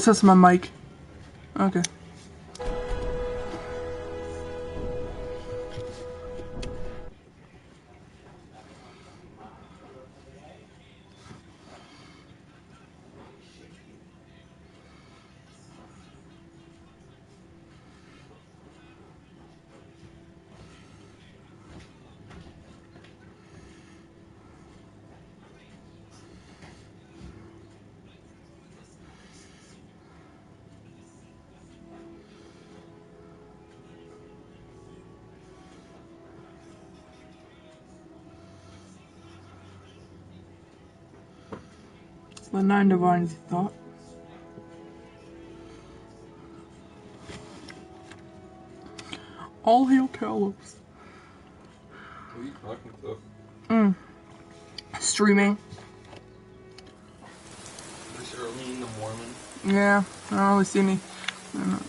just test my mic. Okay. The 9 divines thought. All hail Talos. What are you talking to? Streaming. This early in the morning. Yeah, I don't really see any. I don't know.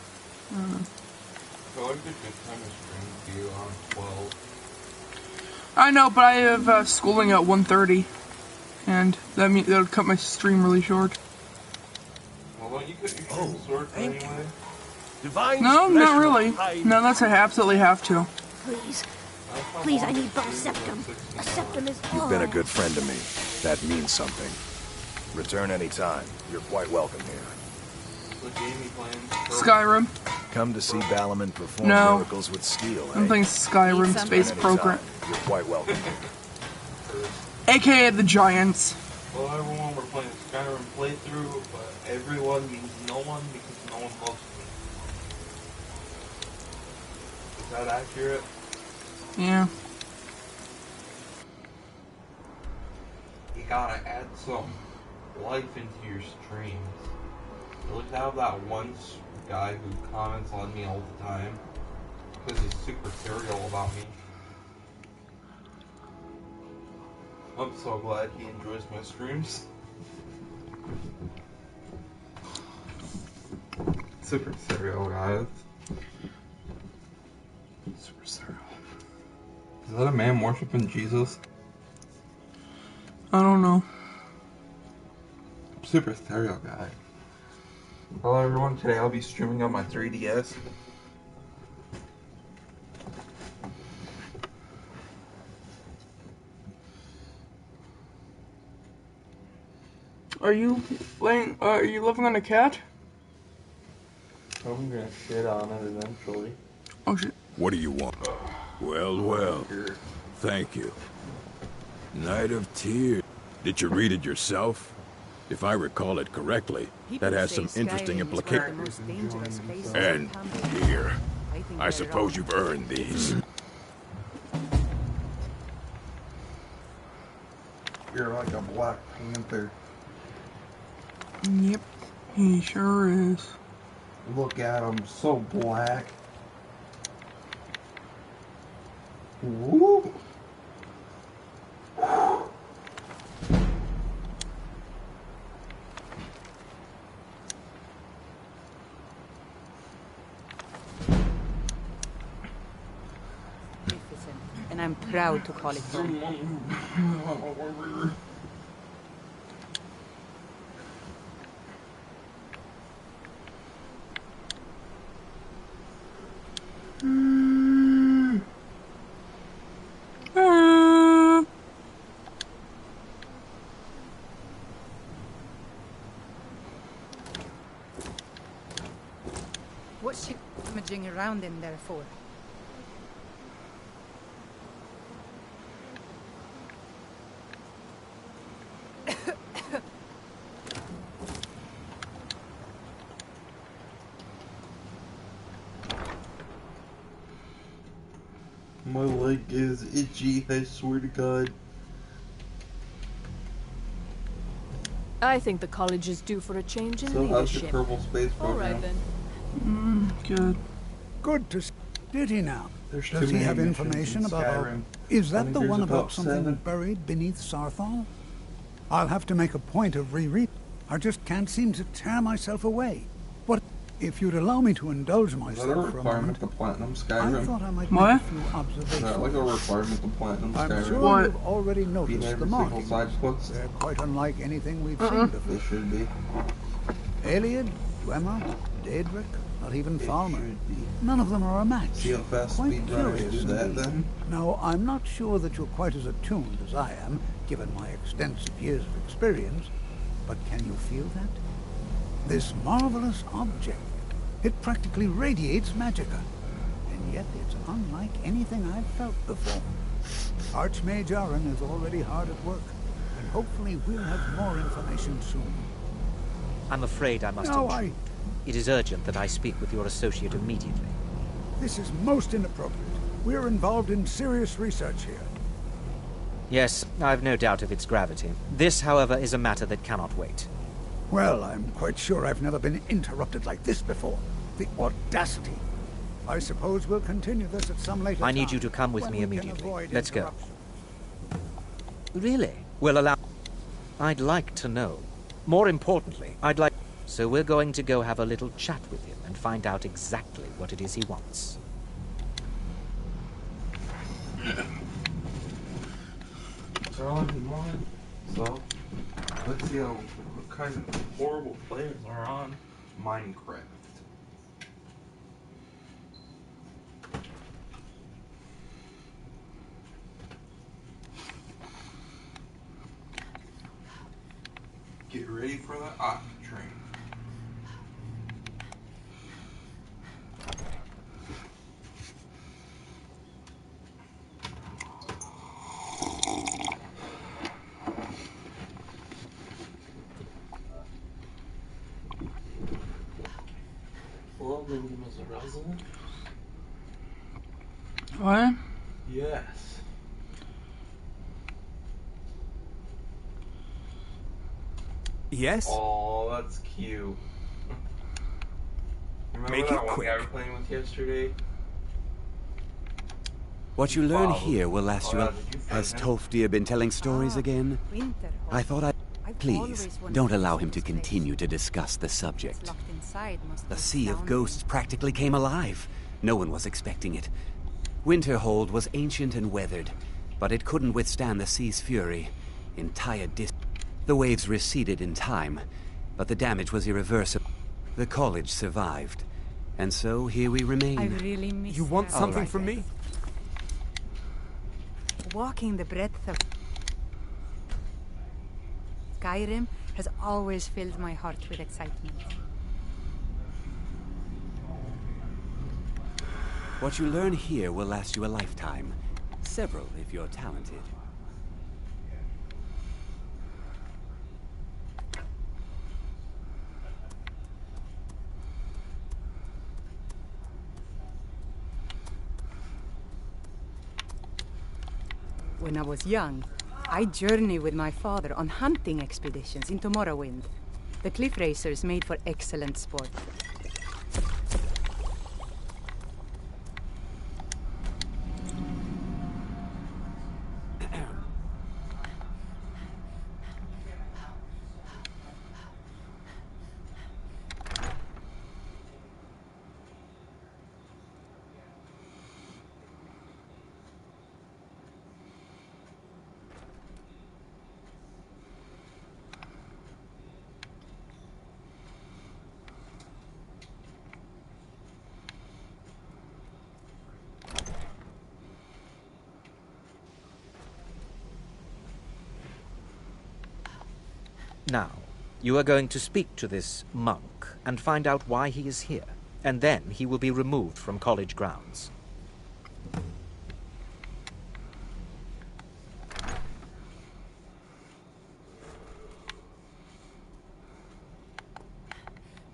So I'd be a good time to stream with you on 12. I know, but I have schooling at 1:30, and that'll cut my stream really short. Well, don't you get your stream short anyway? Divine No, not really. No, that's I absolutely have to. Please. Please, I need both septum. A septum is all. You've been a good friend to me. That means something. Return anytime. You're quite welcome here. What game you playing? Skyrim. Come to see Balaman perform No. miracles with steel, I'm playing Skyrim Space Program. You're quite welcome. AKA the Giants. Well, everyone, we're playing Skyrim playthrough, but everyone means no one because no one loves me. Is that accurate? Yeah. You gotta add some life into your streams. You look out that one guy who comments on me all the time because he's super serial about me. I'm so glad he enjoys my streams. Super serial, guys. Super serial. Is that a man worshiping Jesus? I don't know. Super stereo guy. Hello everyone, today I'll be streaming on my 3DS. Are you living on a cat? I'm gonna shit on it eventually. Oh shit. What do you want? Well, well. Thank you. Night of Tears. Did you read it yourself? If I recall it correctly, that has some interesting implications. And here, I suppose you've earned these. You're like a Black Panther. Yep, he sure is. Look at him, so black. Woo! And I'm proud to call it home. What's she rummaging around in there for? My leg is itchy, I swear to God. I think the college is due for a change in So how's your leadership. Kerbal Space Program? All right then. Good. Good to see. Did he now? There's Does too he many have missions information in about... Skyrim. Is I that think the there's one about about something 7. buried beneath Sarthal? I'll have to make a point of reread. I just can't seem to tear myself away. What if you'd allow me to indulge Is that a myself for a moment? requirement to Platinum I Skyrim? thought I might What? make a few Is that observations. like a requirement to Platinum I'm Skyrim? sure What? you've already Beat noticed the every single markings. side quest? They're quite unlike anything we've seen They before. should be. Alien, Dwemer, Daedric, not even Falmer. should be. None of them are a match. See how fast Quite speedrunners curious do that indeed. then? Now, I'm not sure that you're quite as attuned as I am, given my extensive years of experience, but can you feel that? This marvelous object, it practically radiates magicka, and yet it's unlike anything I've felt before. Archmage Aaron is already hard at work, and hopefully we'll have more information soon. I'm afraid I must No, intrude. It is urgent that I speak with your associate immediately. This is most inappropriate. We're involved in serious research here. Yes, I've no doubt of its gravity. This, however, is a matter that cannot wait. Well, I'm quite sure I've never been interrupted like this before. The audacity. I suppose we'll continue this at some later time. I need you to come with when me we can immediately. avoid Let's go. interruption. Really? Well, allow... I'd like to know. More importantly, I'd like... So we're going to go have a little chat with him and find out exactly what it is he wants. So, let's see what kind of horrible players are on Minecraft. Get ready for the op train. What? Yes. Yes? Oh, that's cute. Remember Make that it one quick. guy we were playing with yesterday? What you learn Wow. here will last you Oh, a... did you find Has him? Tolfdir been telling stories again? Winterhold. I thought I... I've Please, always wondered don't what's allow in him to this place. continue to discuss the It's subject. locked inside must The be Sea of astounding. Ghosts practically came alive. No one was expecting it. Winterhold was ancient and weathered, but it couldn't withstand the sea's fury. Entire The waves receded in time, but the damage was irreversible. The college survived, and so here we remain. I really miss You want her. something from me? Walking the breadth of Skyrim has always filled my heart with excitement. What you learn here will last you a lifetime. Several, if you're talented. When I was young, I journeyed with my father on hunting expeditions into Morrowind. The cliff racers made for excellent sport. Now, you are going to speak to this monk and find out why he is here, and then he will be removed from college grounds.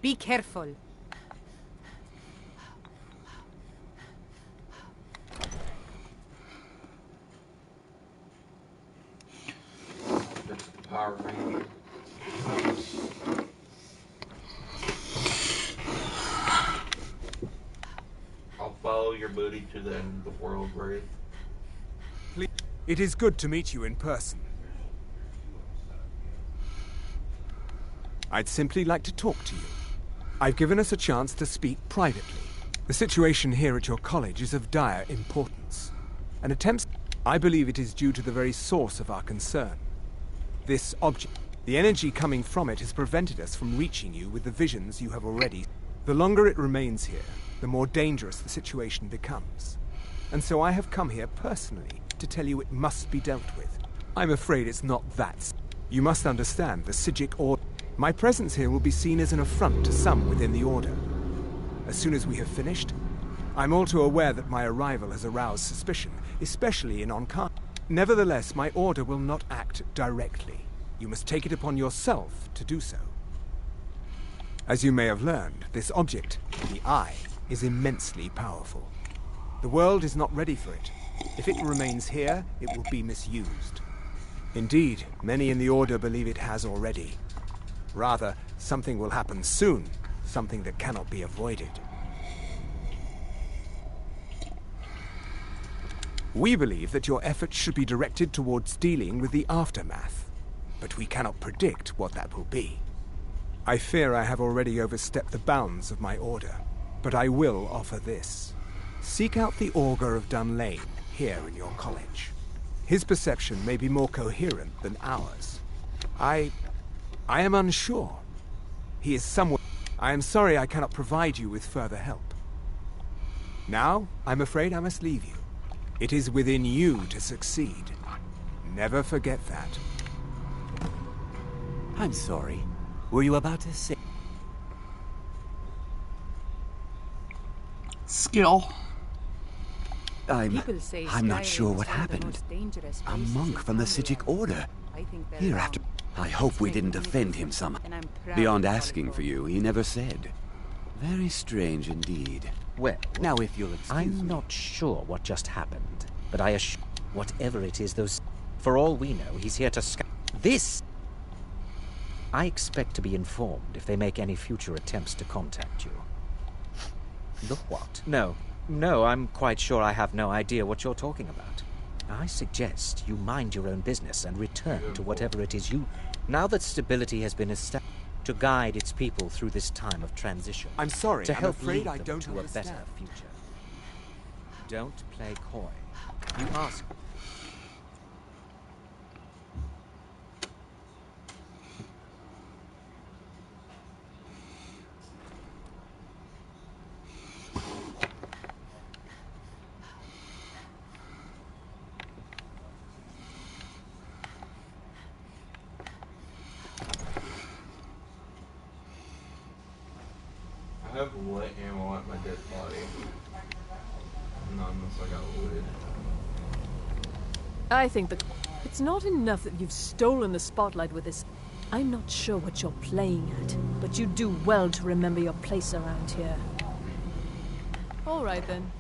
Be careful. That's the Power Ranger. I'll follow your booty to the end of the world, Wraith. Please. It is good to meet you in person. I'd simply like to talk to you. I've given us a chance to speak privately. The situation here at your college is of dire importance. I believe it is due to the very source of our concern. This object. The energy coming from it has prevented us from reaching you with the visions you have already. The longer it remains here, the more dangerous the situation becomes. And so I have come here personally to tell you it must be dealt with. I'm afraid it's not that. You must understand the Psijic Order. My presence here will be seen as an affront to some within the Order. As soon as we have finished, I'm all too aware that my arrival has aroused suspicion, especially in Onkar. Nevertheless, my Order will not act directly. You must take it upon yourself to do so. As you may have learned, this object, the Eye, is immensely powerful. The world is not ready for it. If it remains here, it will be misused. Indeed, many in the Order believe it has already. Rather, something will happen soon, something that cannot be avoided. We believe that your efforts should be directed towards dealing with the aftermath, but we cannot predict what that will be. I fear I have already overstepped the bounds of my Order, but I will offer this. Seek out the Augur of Dunlane here in your college. His perception may be more coherent than ours. I am unsure. He is somewhere. I am sorry I cannot provide you with further help. Now, I'm afraid I must leave you. It is within you to succeed. Never forget that. I'm sorry. Were you about to say... Skill. I'm Skyrim not sure what is one of the happened. most dangerous A places monk in from the Tamriel. Psijic Order. I think they're Hereafter, wrong. I hope we didn't offend him somehow. And I'm proud Beyond to call it asking home. for you, he never said. Very strange indeed. Well, Now if you'll excuse me. I'm not sure what just happened, but I assure whatever it is, those... For all we know, he's here to This! I expect to be informed if they make any future attempts to contact you. The what? No, I'm quite sure I have no idea what you're talking about. I suggest you mind your own business and return to whatever it is you... Now that stability has been established to guide its people through this time of transition. I'm sorry, to I'm help afraid lead I them don't to a understand. better future. Don't play coy. You ask... I have lit ammo at my dead body. Not unless I got looted. I think that it's not enough that you've stolen the spotlight with this. I'm not sure what you're playing at, but you do well to remember your place around here. All right then.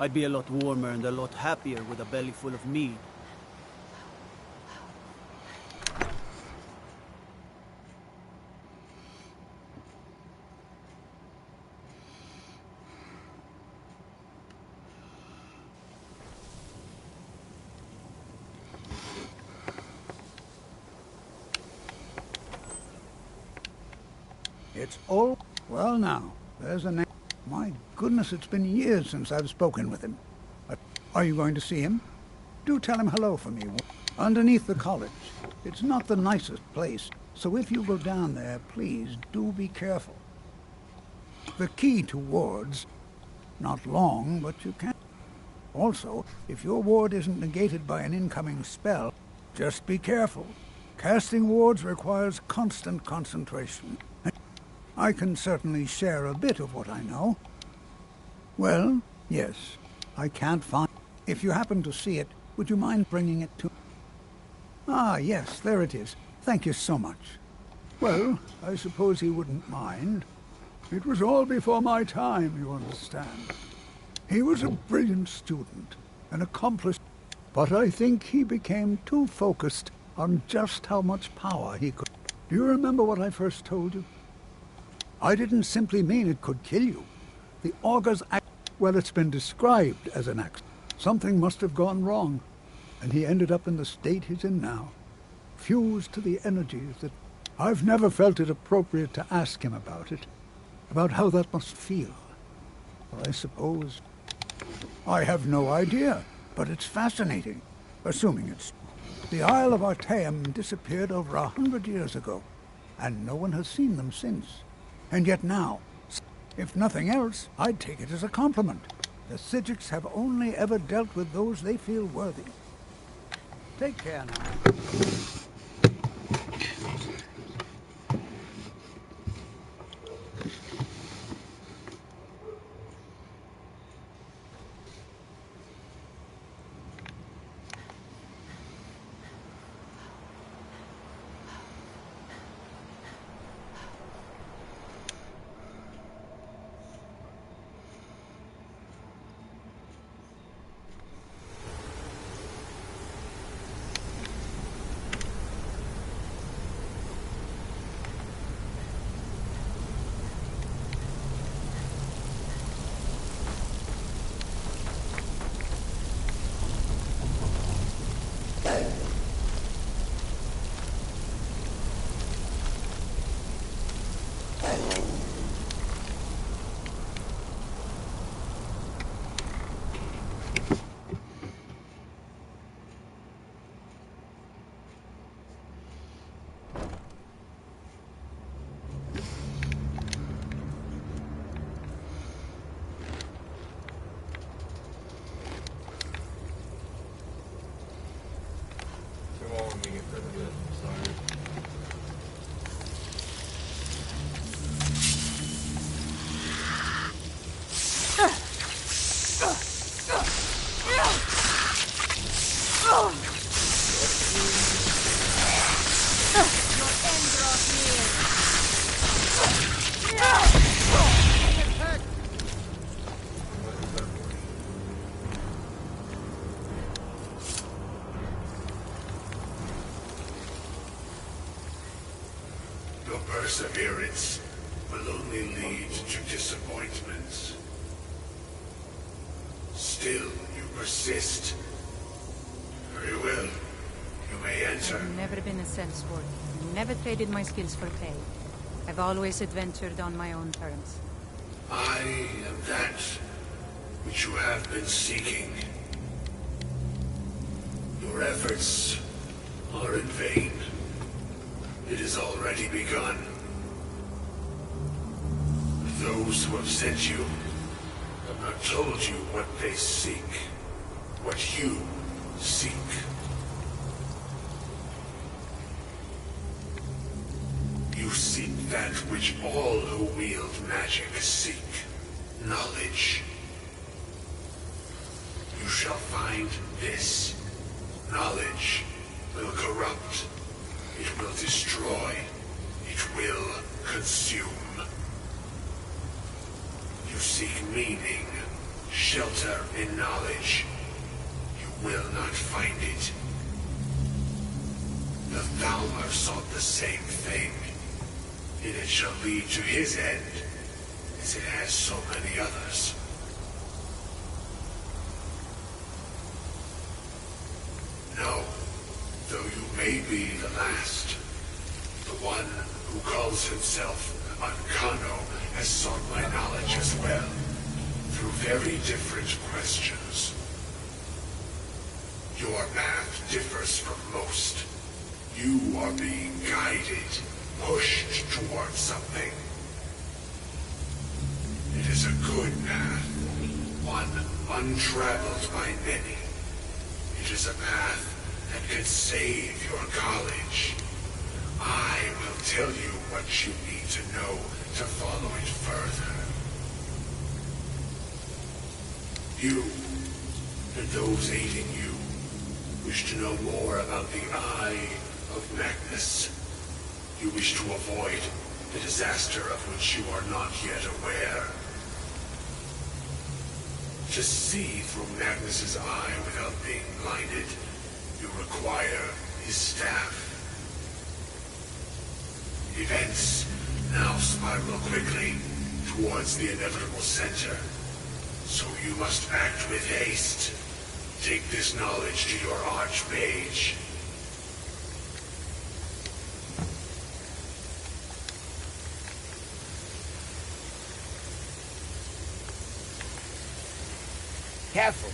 I'd be a lot warmer and a lot happier with a belly full of mead. It's all... Well now, there's a name. My goodness, it's been years since I've spoken with him. Are you going to see him? Do tell him hello for me. Underneath the college. It's not the nicest place, so if you go down there, please do be careful. The key to wards, not long, but you can. Also, if your ward isn't negated by an incoming spell, just be careful. Casting wards requires constant concentration. I can certainly share a bit of what I know. Well, yes, I can't find... If you happen to see it, would you mind bringing it to... Ah, yes, there it is. Thank you so much. Well, I suppose he wouldn't mind. It was all before my time, you understand. He was a brilliant student, an accomplished, but I think he became too focused on just how much power he could. Do you remember what I first told you? I didn't simply mean it could kill you. The Augur's act, well, it's been described as an accident. Something must have gone wrong, and he ended up in the state he's in now, fused to the energies that... I've never felt it appropriate to ask him about it, about how that must feel. Well, I suppose... I have no idea, but it's fascinating, assuming it's... The Isle of Artaeum disappeared over 100 years ago, and no one has seen them since. And yet now, if nothing else, I'd take it as a compliment. The Psijics have only ever dealt with those they feel worthy. Take care now. Perseverance will only lead to disappointments. Still, you persist. Very well. You may enter. I've never been a sellsword. Never traded my skills for pay. I've always adventured on my own terms. I am that which you have been seeking. Your efforts are in vain. It has already begun. Those who have sent you have not told you what they seek, what you seek. You seek that which all who wield magic seek, knowledge. You shall find this. Knowledge will corrupt. It will destroy. It will consume. You seek meaning, shelter in knowledge. You will not find it. The Thalmor sought the same thing, and it shall lead to his end, as it has so many others. No, though you may be the last, the one who calls himself Ancano has sought my knowledge as well, through very different questions. Your path differs from most. You are being guided, pushed towards something. It is a good path, one untraveled by many. It is a path that can save your college. I will tell you what you need to know to follow it further. You, and those aiding you, wish to know more about the Eye of Magnus. You wish to avoid The disaster of which you are not yet aware. To see through Magnus's eye without being blinded, you require his staff. Events now spiral quickly towards the inevitable center. So you must act with haste. Take this knowledge to your archmage. Careful.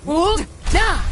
Hold down!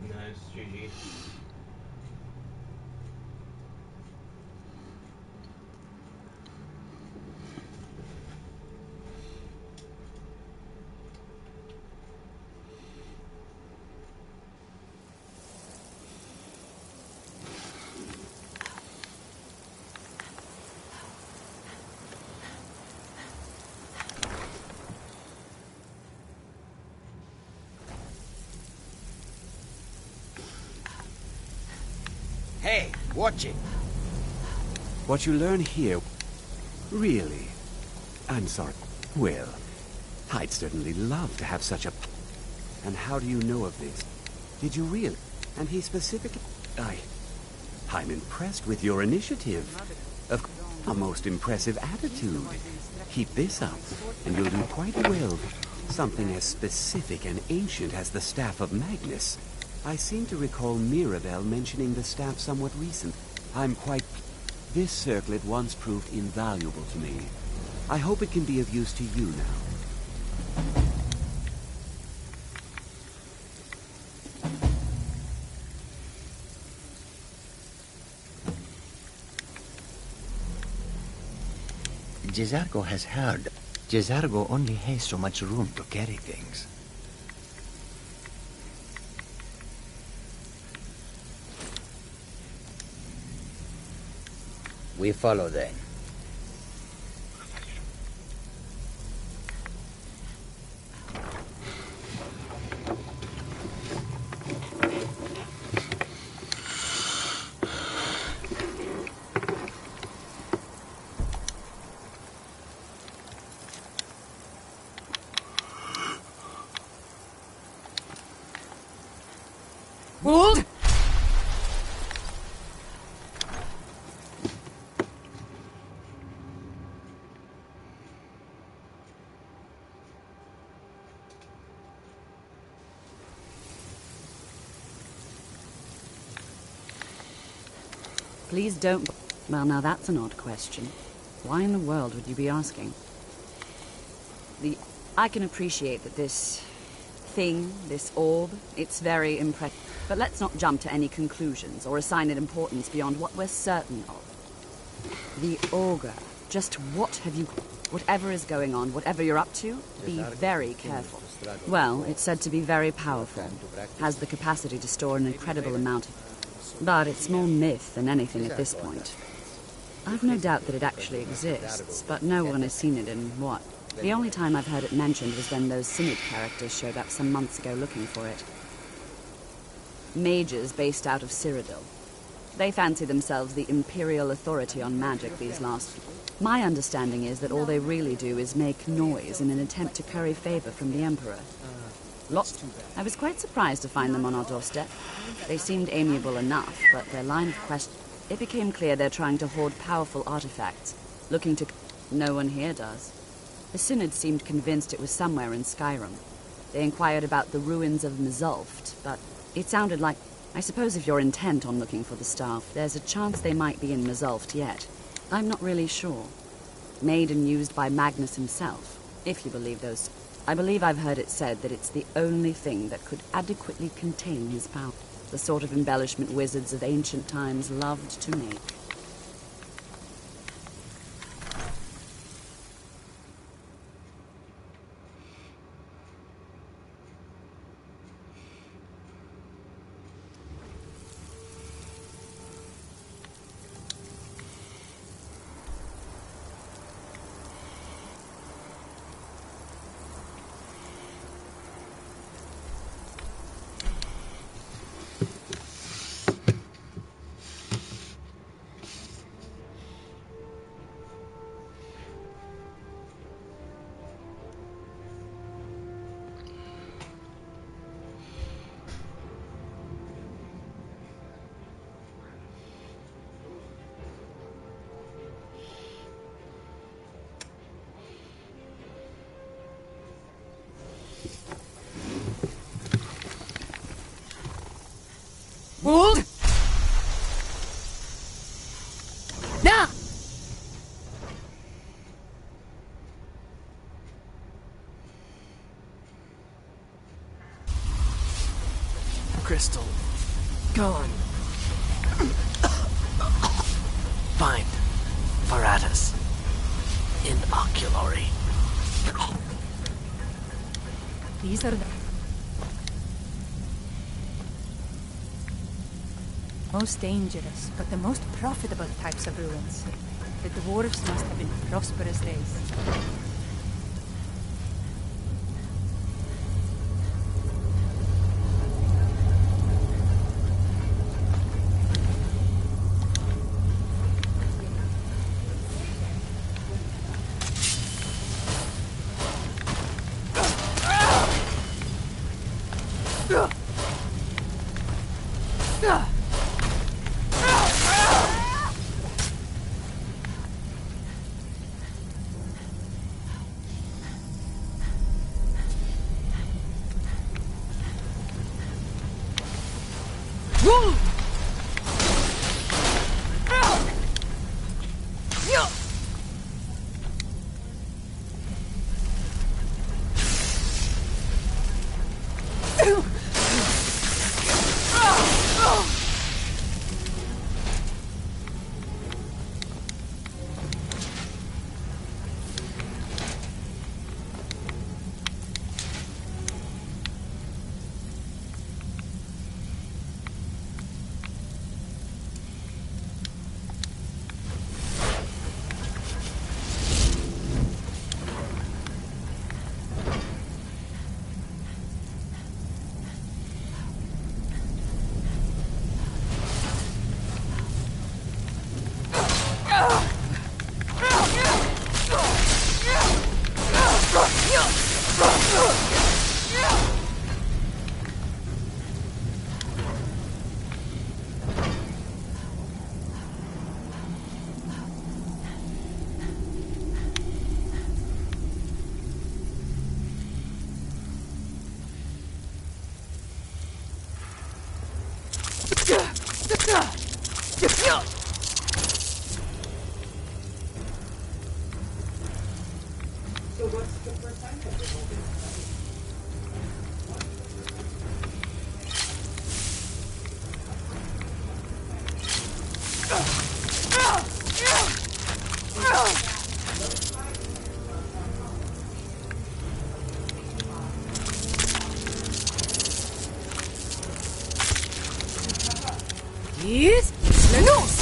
Nice, GG. Hey, watch it. What you learn here... Really? I'm sorry. Well, I'd certainly love to have such a... And how do you know of this? Did you really? And he specifically... I'm impressed with your initiative. A most impressive attitude. Keep this up, and you'll do quite well. Something as specific and ancient as the Staff of Magnus. I seem to recall Mirabelle mentioning the staff somewhat recent. I'm quite... This circlet once proved invaluable to me. I hope it can be of use to you now. Jezargo has heard. Jezargo only has so much room to carry things. We follow then. Hold! Please don't... Well, now that's an odd question. Why in the world would you be asking? I can appreciate that this thing, this orb, it's very impressive. But let's not jump to any conclusions or assign it importance beyond what we're certain of. The Augur. Just what have you... Whatever is going on, whatever you're up to, be very careful. Well, it's said to be very powerful. Has the capacity to store an incredible amount of... But it's more myth than anything at this point. I've no doubt that it actually exists, but no one has seen it in what? The only time I've heard it mentioned was when those Synod characters showed up some months ago looking for it. Mages based out of Cyrodiil. They fancy themselves the imperial authority on magic these last. My understanding is that all they really do is make noise in an attempt to curry favor from the Emperor. I was quite surprised to find them on our doorstep. They seemed amiable enough, but their line of question... It became clear they're trying to hoard powerful artifacts, looking to... No one here does. The Synod seemed convinced it was somewhere in Skyrim. They inquired about the ruins of Mzulft, but it sounded like... I suppose if you're intent on looking for the staff, there's a chance they might be in Mzulft yet. I'm not really sure. Made and used by Magnus himself, if you believe those... I believe I've heard it said that it's the only thing that could adequately contain his power. The sort of embellishment wizards of ancient times loved to make. Hold! Now! Crystal. Gone. Find Paratus. Inoculary. These are the most dangerous, but the most profitable types of ruins. The dwarves must have been prosperous days. Yes, Lenus!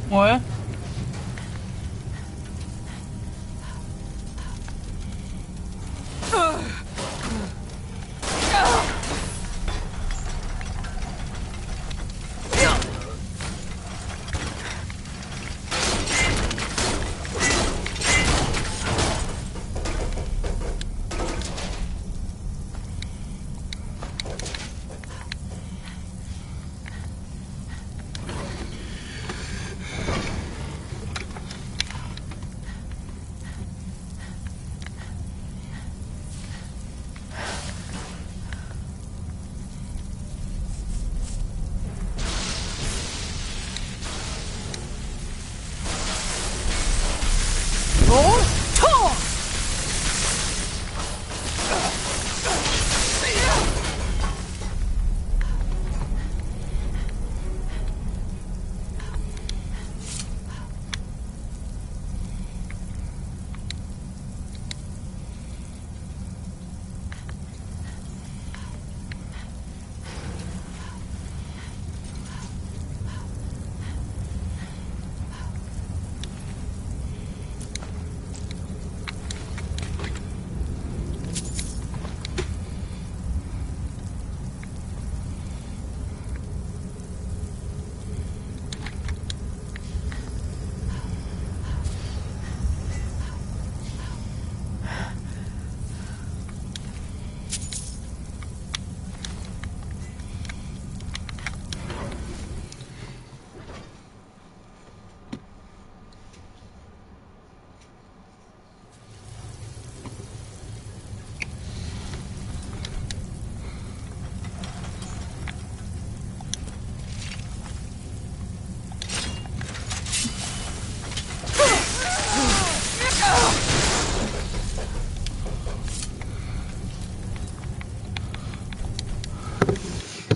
What?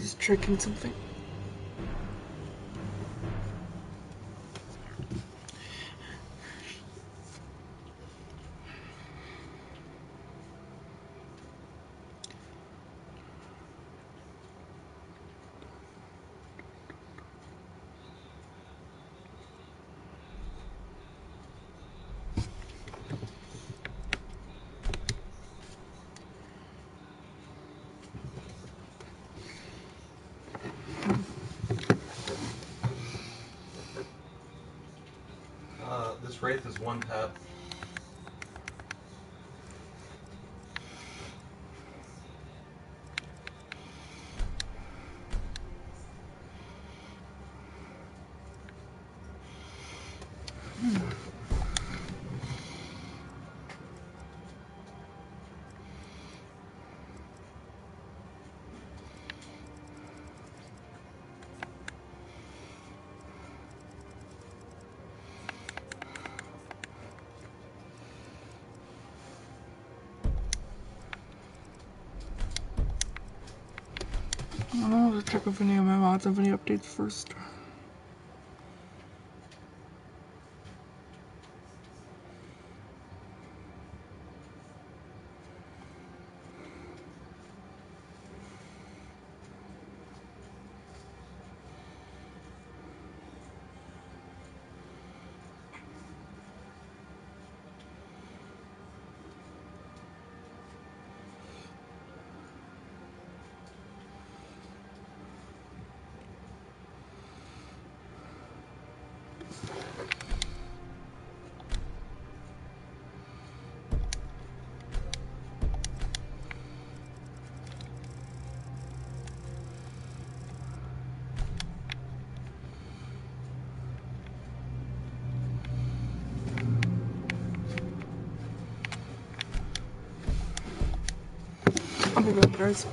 He's tricking something. This wraith is one tap. I don't know to check if any of my mods have any updates first. I'll be back, guys.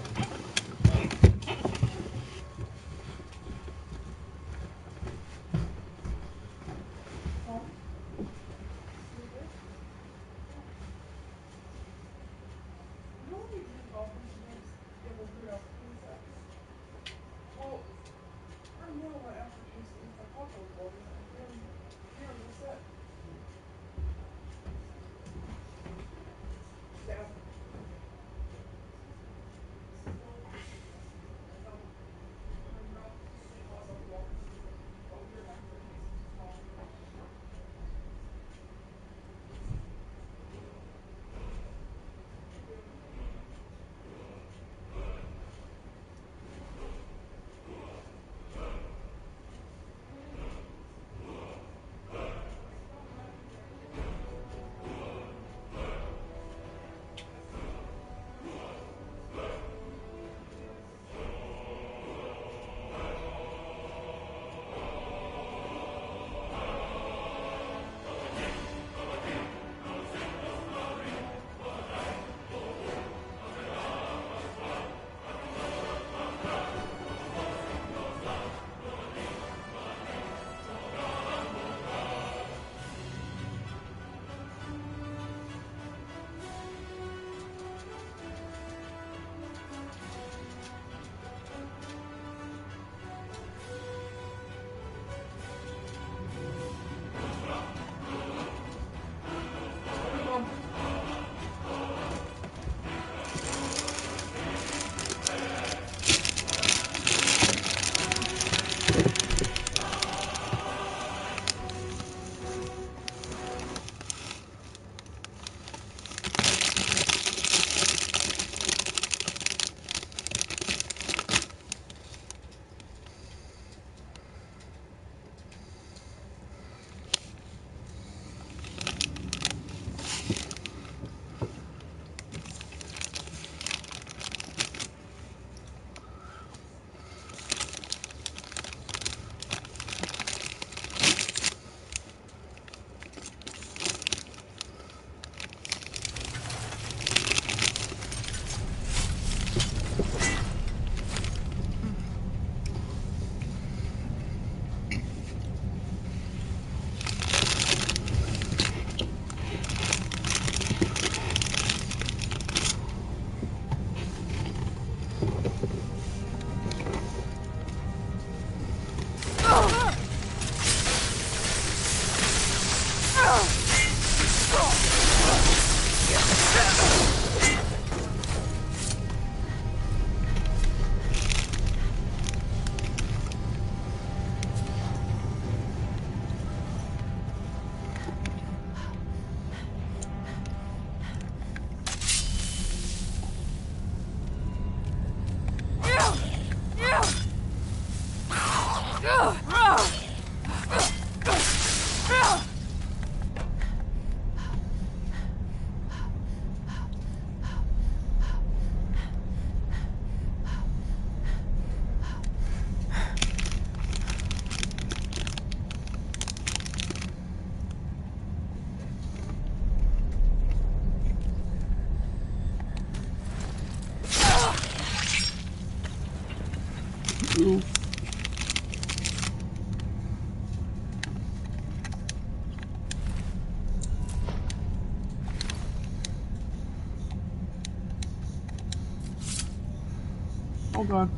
Oh god.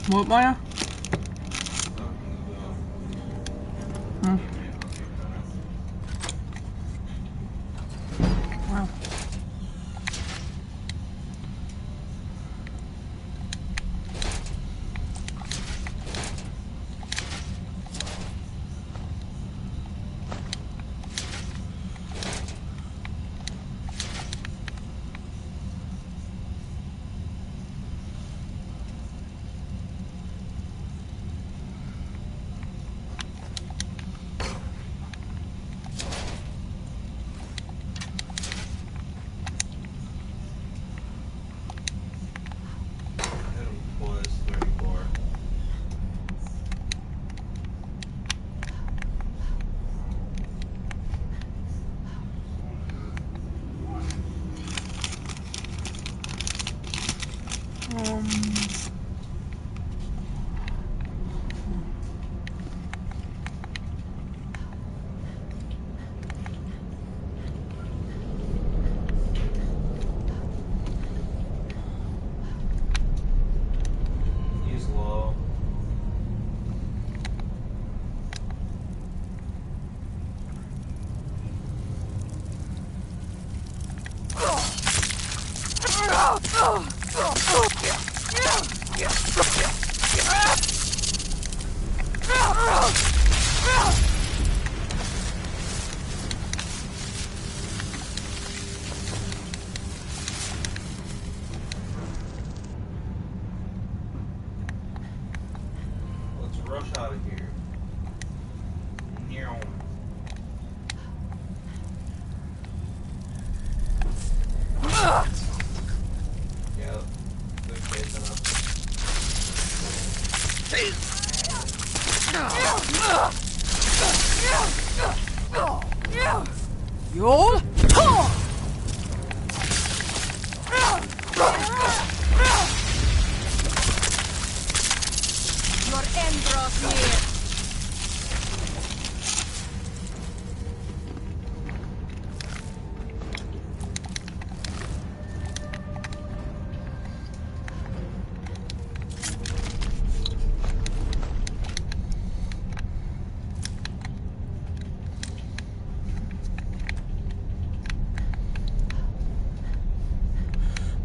What, Maya? Wow. He's low. Let's rush out of here. Meow. Yep. Good case enough. You'll your end draws near.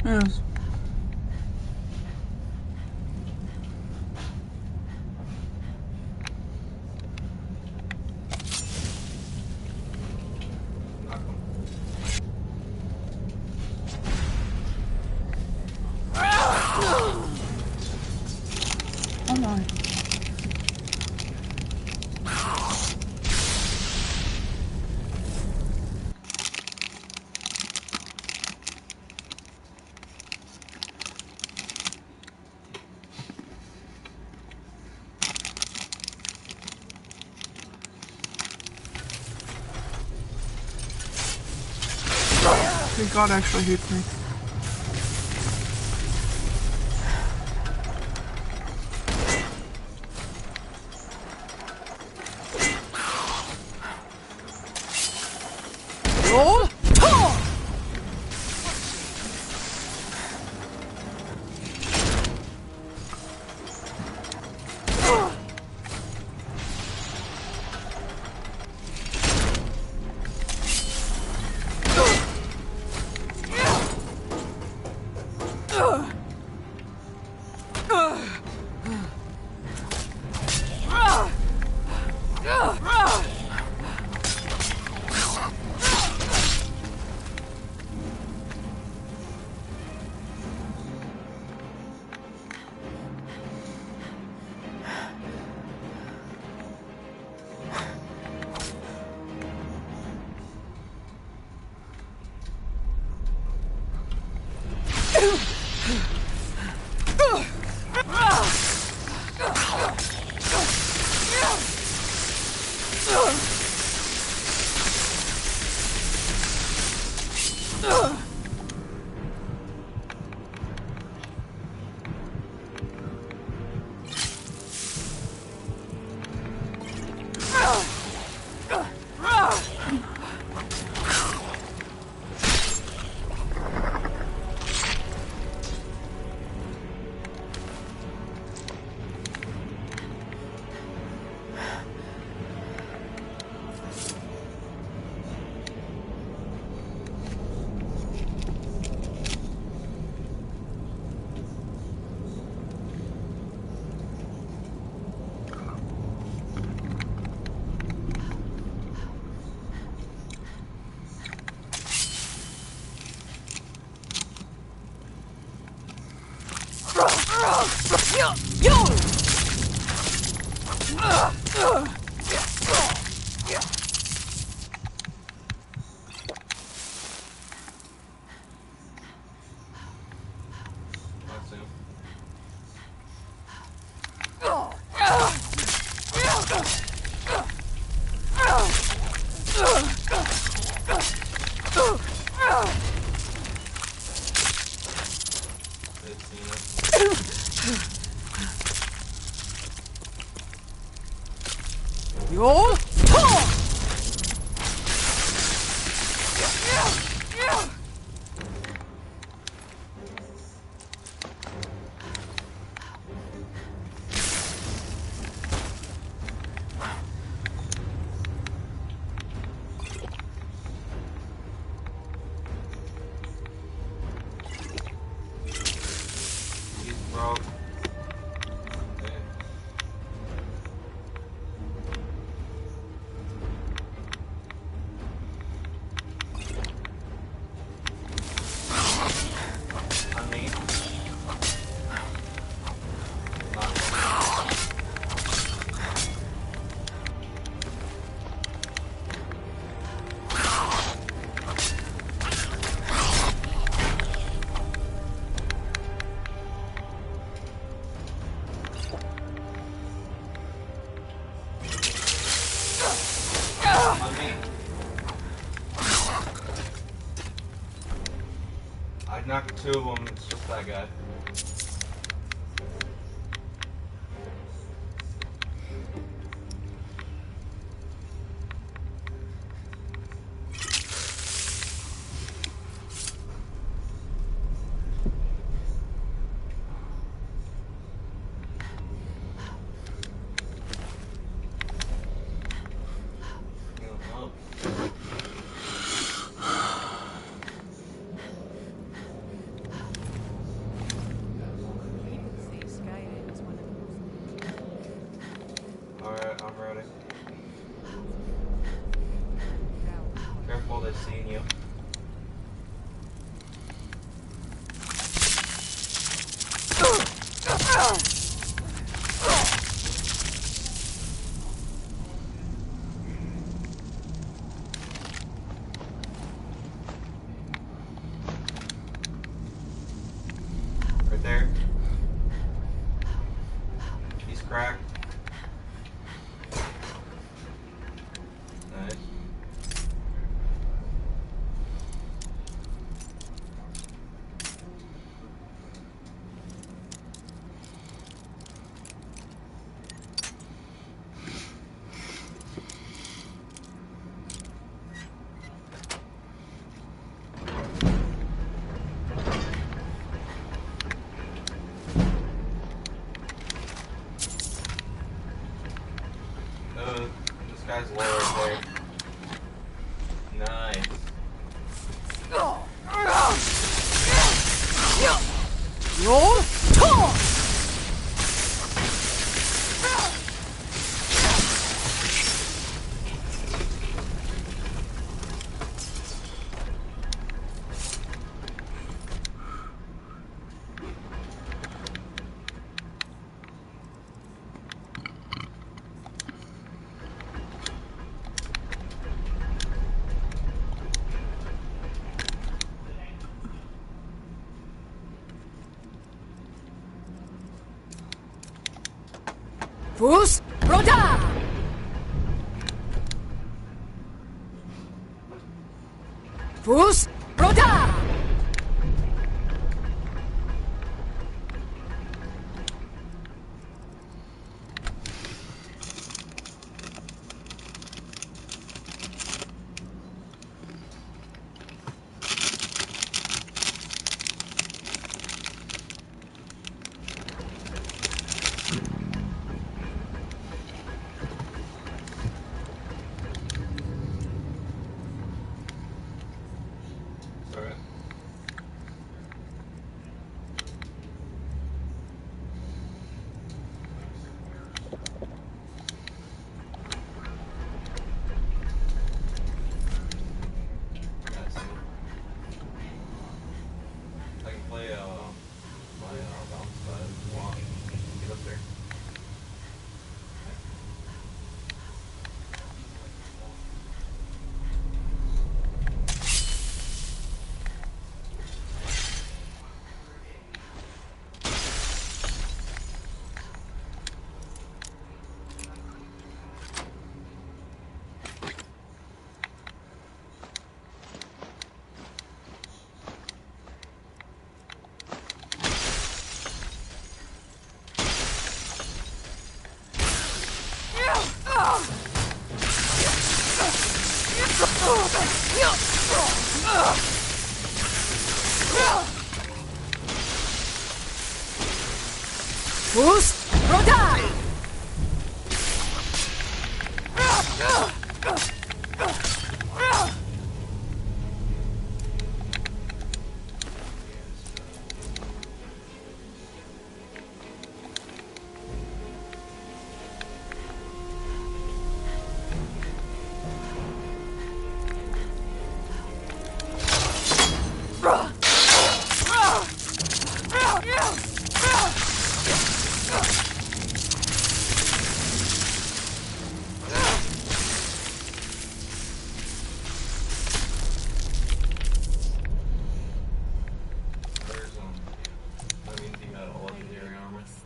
Yes. Oh my. Thank God actually hates me. Roll. You'll He's broke. I knocked 2 of them, it's just that guy. Alright, I'm ready. Careful, they've seen you. Right there. He's cracked. Nice. This guy's low right there. Nice. You'll talk! Fus Roda! Fus Roda! Weast, Roda!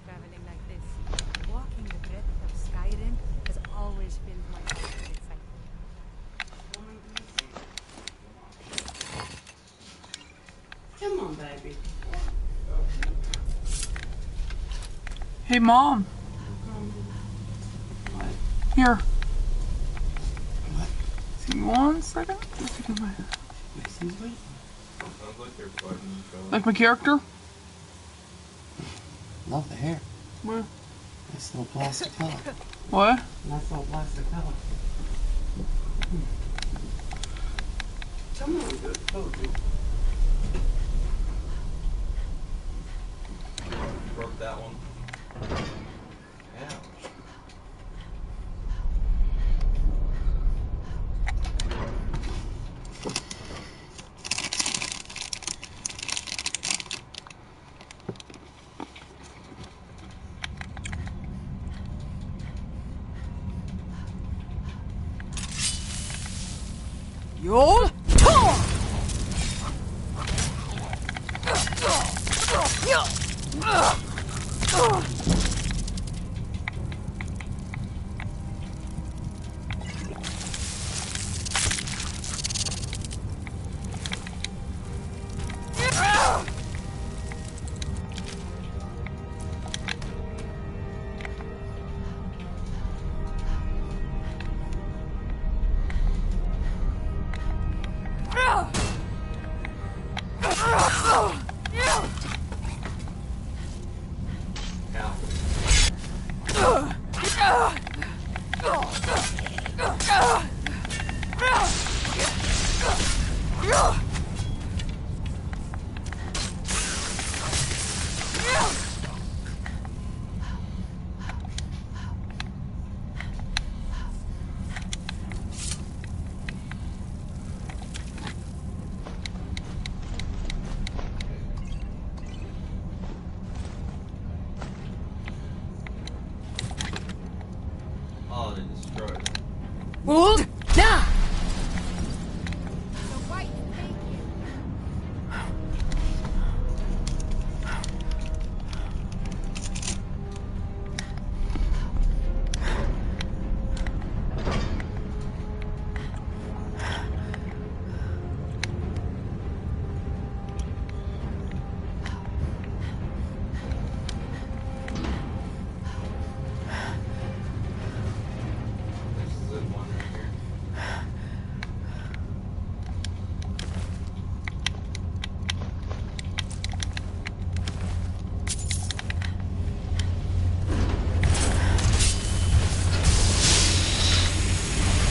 Traveling like this, walking the breadth of Skyrim has always filled my heart with excitement. Come on, baby. Hey, Mom. Here. What? See, 1 second. Like my character? Love the hair. Where? Nice little plastic color. What? Nice little plastic color. Come on, good. Oh, dude. Broke that one. Ouch. You'll talk! Oh, they destroyed it. Hold now!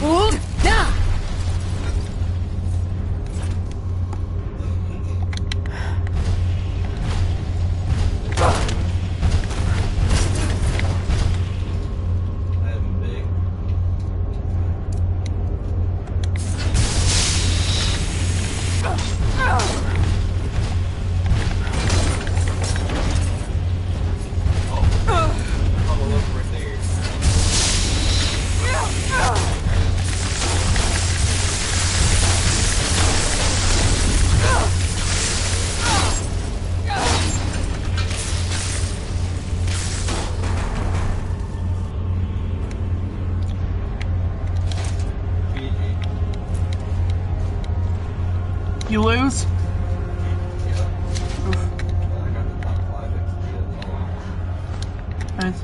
Hold now! You lose? Nice.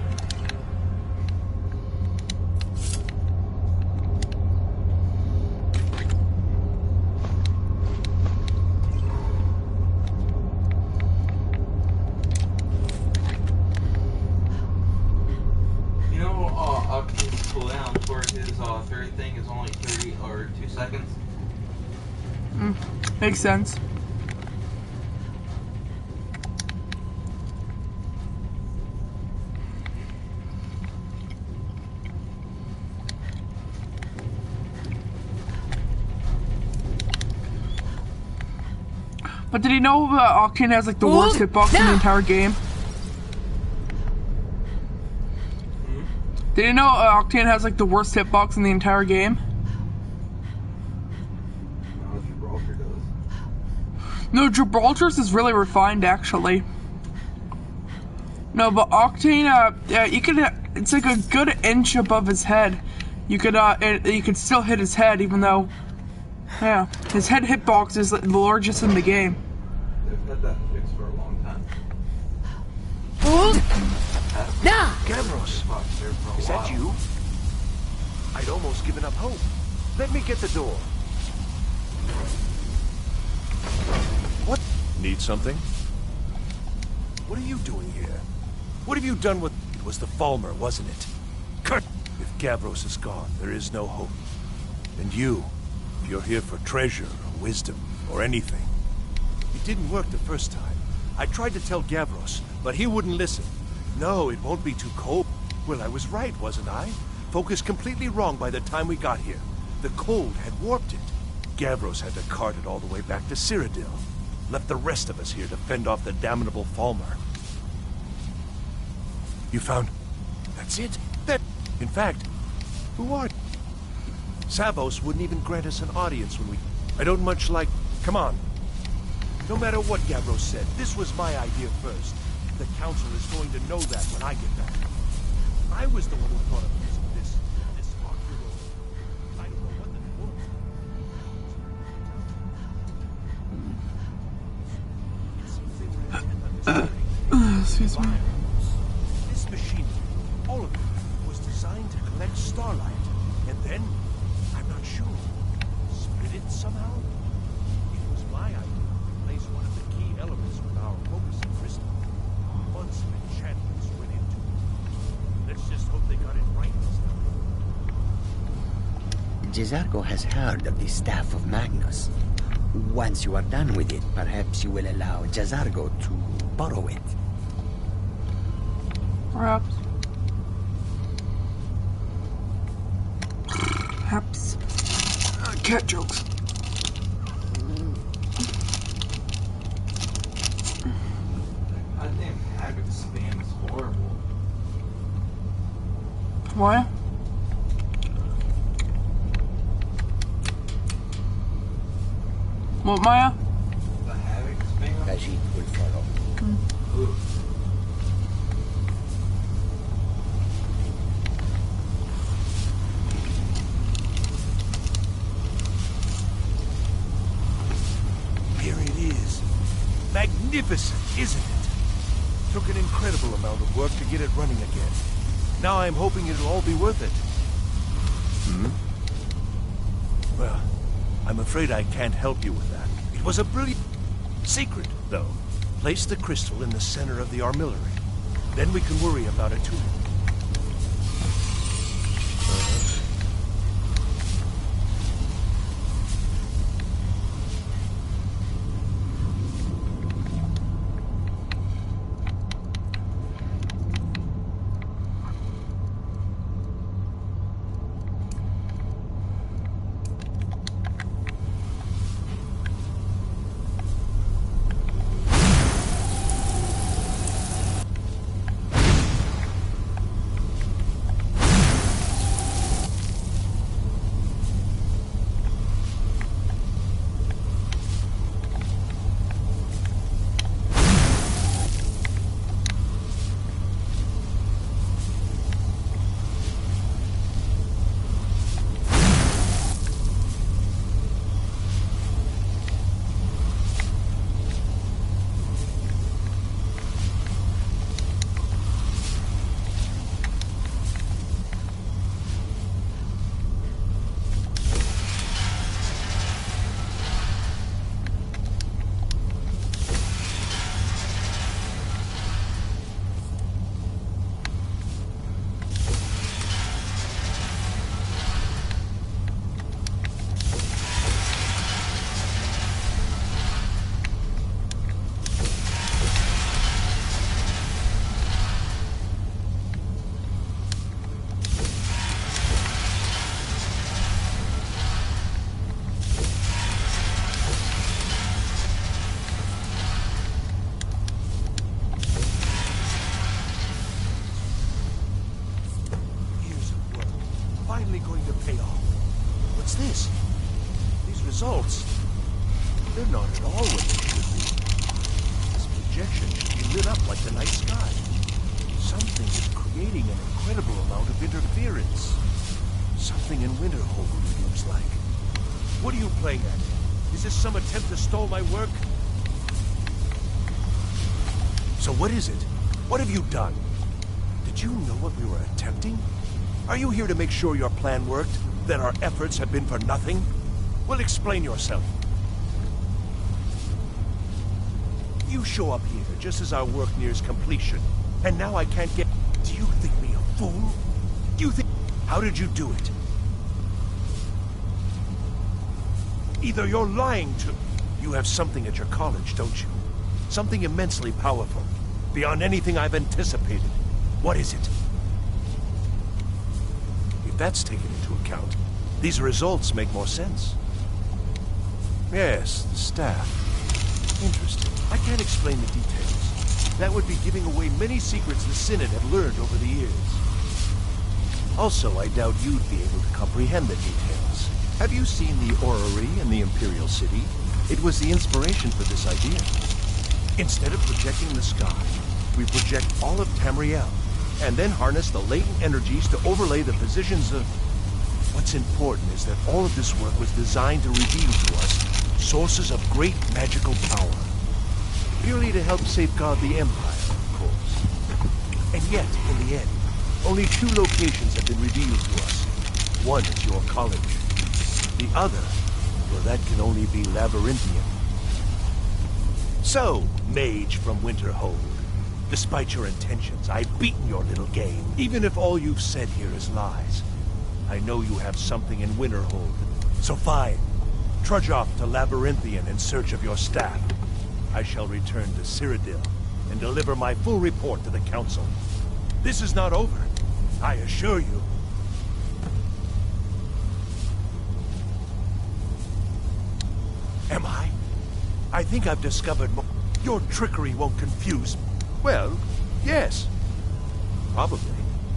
2 seconds. Makes sense. But did he know Octane has like the worst hitbox in the entire game? Did you know Octane has like the worst hitbox in the entire game? No, Gibraltar's is really refined actually. No, but Octane, yeah, you could. It's like a good inch above his head. You could still hit his head, even though, yeah, his head hitbox is the largest in the game. They've had that fixed for a long time. Gavros, is that you? I'd almost given up hope. Let me get the door. What? Need something? What are you doing here? What have you done with... It was the Falmer, wasn't it? Cut! If Gavros is gone, there is no hope. And you, if you're here for treasure, or wisdom, or anything. It didn't work the first time. I tried to tell Gavros, but he wouldn't listen. No, it won't be too cold. Well, I was right, wasn't I? Focused completely wrong by the time we got here. The cold had warped it. Gavros had to cart it all the way back to Cyrodiil. Left the rest of us here to fend off the damnable Falmer. You found... That's it? In fact, who are you? Savos wouldn't even grant us an audience when we... I don't much like... Come on. No matter what Gavros said, this was my idea first. The Council is going to know that when I get back. I was the one who thought of this awkward old... I don't know what the was. Excuse me. This machine, all of it, was designed to collect starlight. And then, I'm not sure, split it somehow? It was my idea to place one of the key elements with our focusing crystal. Months of enchantments went into it. Let's just hope they got it right this time. Jezargo has heard of the Staff of Magnus. Once you are done with it, perhaps you will allow Jezargo to borrow it. Perhaps. Perhaps. Cat jokes. Goddamn habit spam is horrible. Why? What, Maya? The havoc spam? Khajiit will follow. Ooh. Here it is. Magnificent, isn't it? Took an incredible amount of work to get it running again. Now I'm hoping it'll all be worth it. Well, I'm afraid I can't help you with that. It was a brilliant secret, though. Place the crystal in the center of the armillary. Then we can worry about it too. results. They're not at all what they should be. This projection should be lit up like the night sky. Something is creating an incredible amount of interference. Something in Winterhold, it looks like. What are you playing at? Is this some attempt to stall my work? So what is it? What have you done? Did you know what we were attempting? Are you here to make sure your plan worked? That our efforts have been for nothing? Well, explain yourself. You show up here just as our work nears completion, and now I can't get... Do you think me a fool? Do you think... How did you do it? Either you're lying to... You have something at your college, don't you? Something immensely powerful, beyond anything I've anticipated. What is it? If that's taken into account, these results make more sense. Yes, the staff. Interesting. I can't explain the details. That would be giving away many secrets the Synod have learned over the years. Also, I doubt you'd be able to comprehend the details. Have you seen the orrery in the Imperial City? It was the inspiration for this idea. Instead of projecting the sky, we project all of Tamriel, and then harness the latent energies to overlay the positions of... What's important is that all of this work was designed to reveal to us sources of great magical power. Purely to help safeguard the Empire, of course. And yet, in the end, only 2 locations have been revealed to us. One is your college. The other, well, that can only be Labyrinthian. So, mage from Winterhold, despite your intentions, I've beaten your little game. Even if all you've said here is lies, I know you have something in Winterhold. So fine, trudge off to Labyrinthian in search of your staff. I shall return to Cyrodiil and deliver my full report to the Council. This is not over, I assure you. Am I? I think I've discovered more. Your trickery won't confuse me. Well, yes. Probably.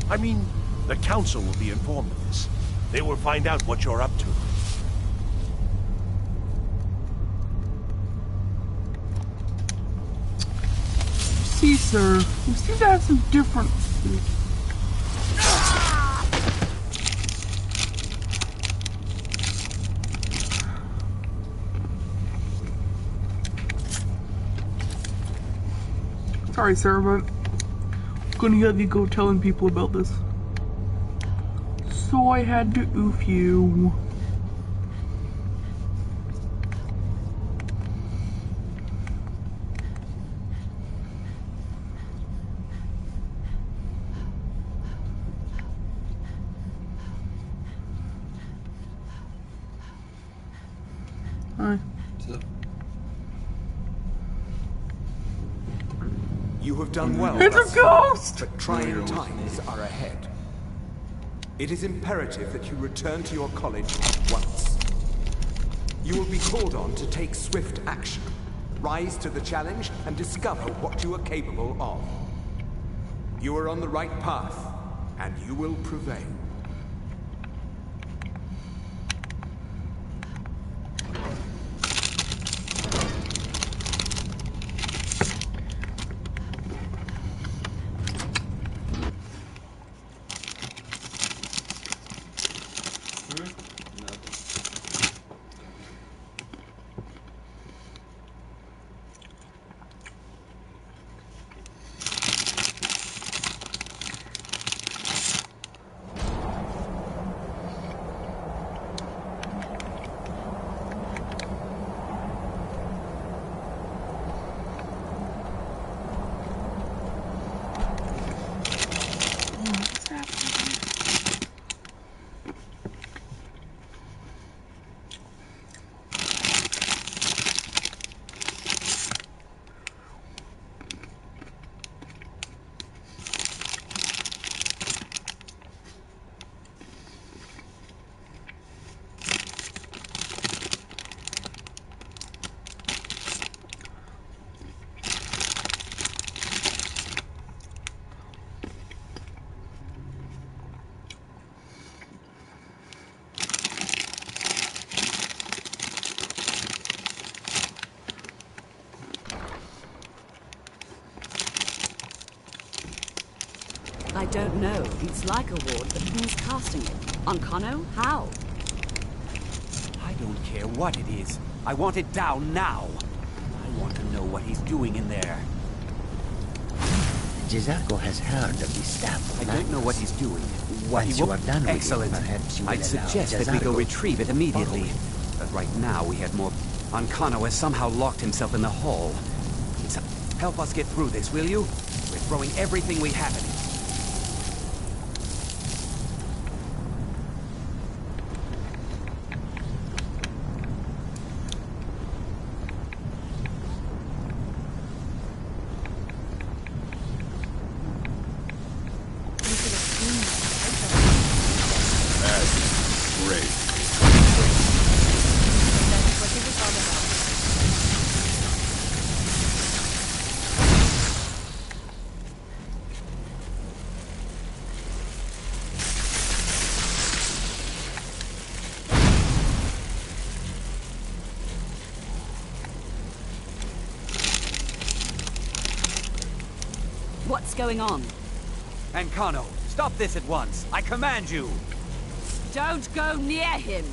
I mean, the Council will be informed of this. They will find out what you're up to. See, sir, you seem to have some different... Sorry, sir, but I'm gonna have you go telling people about this. So I had to oof you. Hi. You have done well. It's a ghost! But trying times are ahead. It is imperative that you return to your college at once. You will be called on to take swift action. Rise to the challenge and discover what you are capable of. You are on the right path, and you will prevail. I don't know. It's like a ward, but who's casting it? On Kano? How? I don't care what it is. I want it down now. I want to know what he's doing in there. Jizargo has heard of the staff. I don't know what he's doing. Once you are done with Excellent. it, perhaps you will I'd suggest that we go retrieve it immediately. But right now we have more... Ankano has somehow locked himself in the hall. Help us get through this, will you? We're throwing everything we have at it. What's going on? Ankano, stop this at once. I command you. Don't go near him!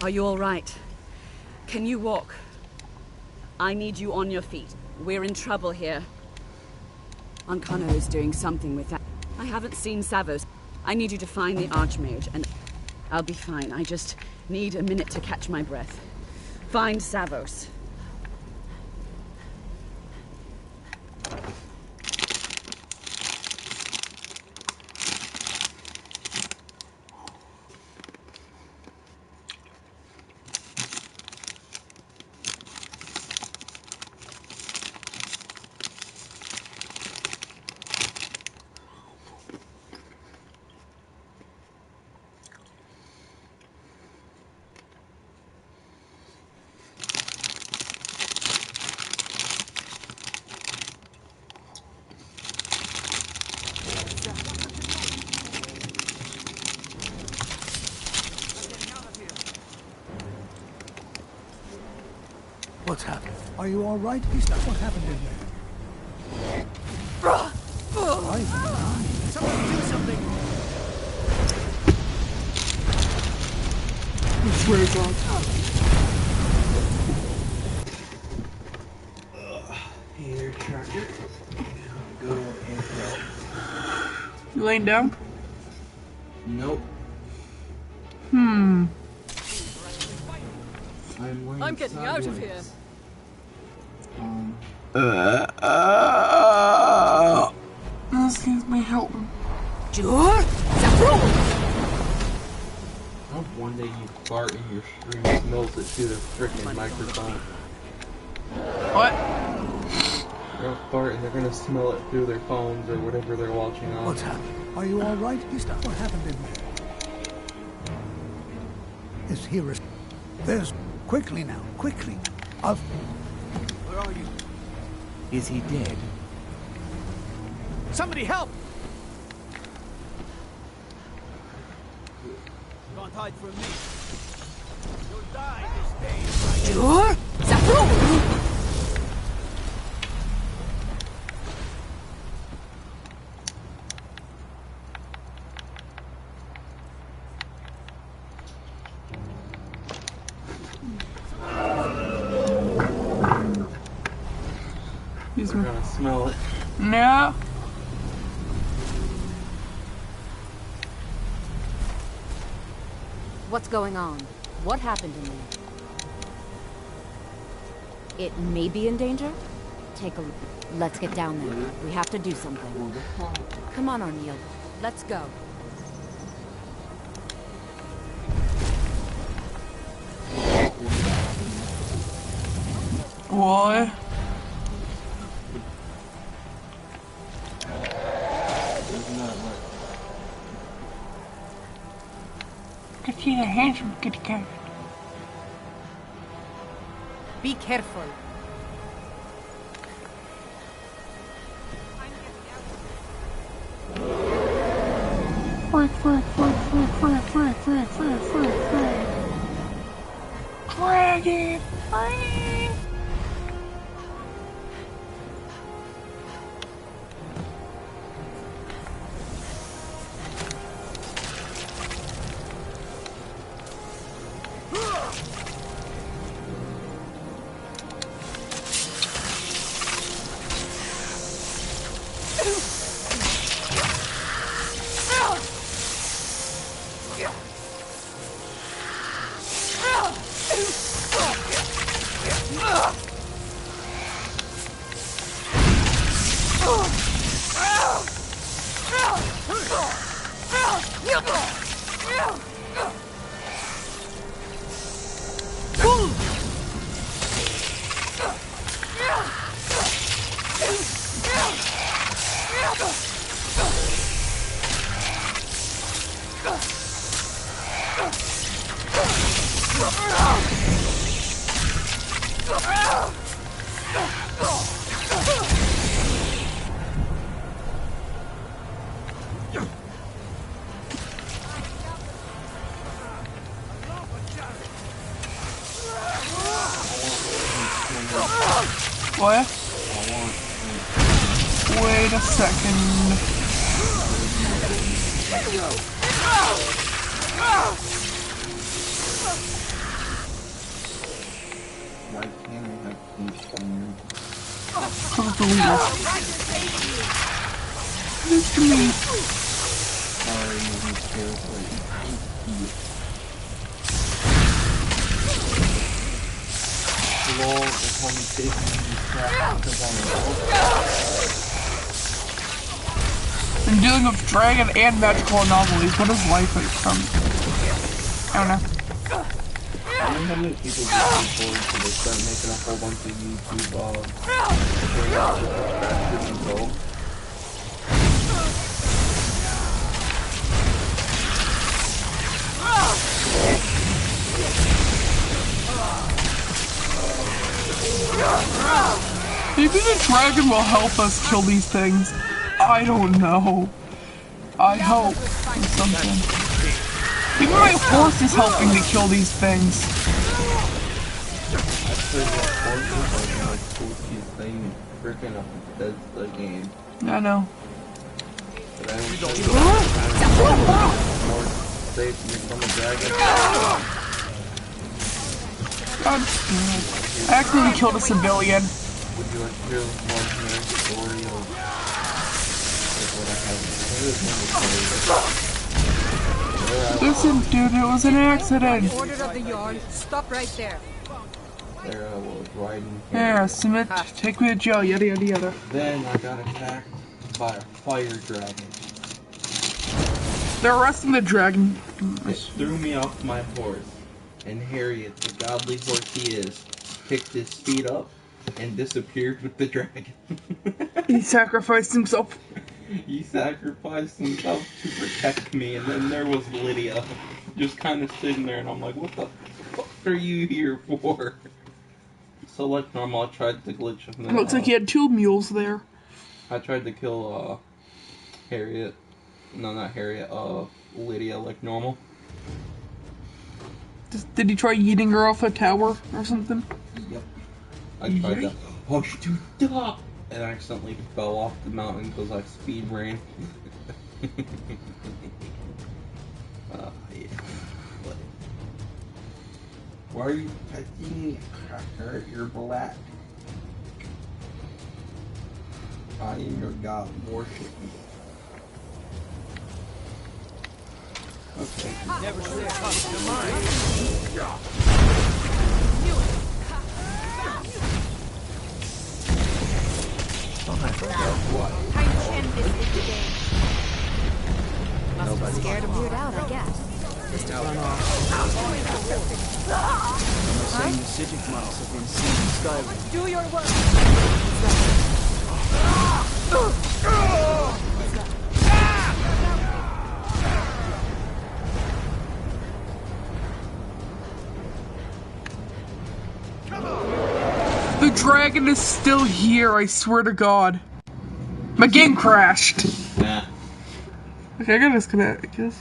Are you all right? Can you walk? I need you on your feet. We're in trouble here. Ankano is doing something with that. I haven't seen Savos. I need you to find the Archmage, and I'll be fine. I just need a minute to catch my breath. Find Savos. What's happened? Are you all right? What happened in there? Somebody do something! Which way is on? Here, Charger. Go and help. You laying down? Nope. I'm getting out of here. Excuse me, help me. I hope one day you fart and your stream smells it through the frickin' microphone. What? They're gonna fart and they're gonna smell it through their phones or whatever they're watching on. What's happened? Are you all right? What happened in there? Is here a... There's... Quickly now, quickly. Where are you? Is he dead? Somebody help! Can't hide from me. You'll die this day. Sure? Zapru! They're gonna smell it. No. What's going on? What happened in there? It may be in danger? Take a look. Let's get down there. We have to do something. Come on, O'Neill. Let's go. What? Get your hands from kitty cat. Be careful. Free. What? Wait a second. Why can't I have peace from This to me. Sorry, moving seriously. Lol, the conversation I'm dealing with dragon and magical anomalies. What is life from? I don't know. I wonder how many people get bored so they start making a whole bunch of YouTube Maybe the dragon will help us kill these things. I don't know. I hope or something. Maybe my horse is helping to kill these things. I know. God, I accidentally killed a civilian. Would you like to hear one story of what I have? Listen, dude, it was an accident. Order of the yard. Stop right there. There I was riding. Yeah, submit, take me to jail, yada yada yada. Then I got attacked by a fire dragon. They're arresting the dragon. It threw me off my horse, and Harriet, the godly horse he is, picked his speed up and disappeared with the dragon. He sacrificed himself. He sacrificed himself to protect me, and then there was Lydia, just kind of sitting there, and I'm like, what the fuck are you here for? So like normal, I tried to glitch him. Looks like he had 2 mules there. I tried to kill Harriet. No, not Harriet. Lydia, like normal. Did he try yeeting her off a tower or something? Yep. I tried to push to stop, and I accidentally fell off the mountain because I speed ran. Yeah. But why are you touching me, Cracker? You're black. I am your god. Worship me. Okay. Never should have crossed your mind. Must be scared of weird out, I guess. Just to run off. I'm saying the Sigil marks have been seen in Skyrim. Do your work. The dragon is still here, I swear to God. My game crashed. Nah. Okay, I gotta disconnect, I guess.